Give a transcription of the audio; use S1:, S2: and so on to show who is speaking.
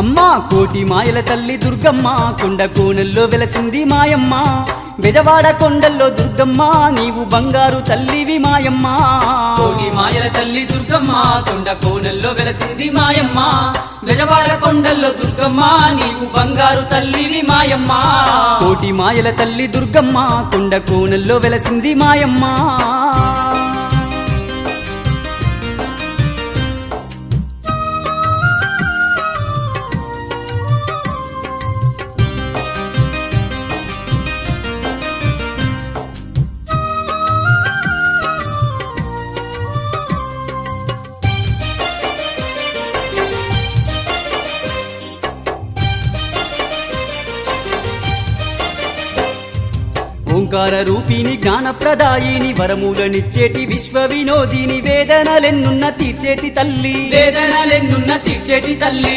S1: అమ్మా కోటి మాయల తల్లి దుర్గమ్మ కొండ కోనల్లో వెలసింది మాయమ్మ బెజవాడ కొండల్లో దుర్గమ్మ నీవు బంగారు తల్లివి మాయమ్మ
S2: కోటి మాయల తల్లి దుర్గమ్మ కొండ కోనల్లో వెలసింది మాయమ్మ బెజవాడ కొండల్లో దుర్గమ్మ నీవు బంగారు తల్లివి మాయమ్మ
S1: కోటి మాయల తల్లి దుర్గమ్మ కొండ కోనల్లో వెలసింది మాయమ్మ ఓంకార రూపిణి జ్ఞానప్రదాయిని వరములనిచ్చేటి విశ్వ వినోదిని వేదనలెన్నున్న తీర్చేటి తల్లి
S2: వేదనలెన్నున్న తీర్చేటి తల్లి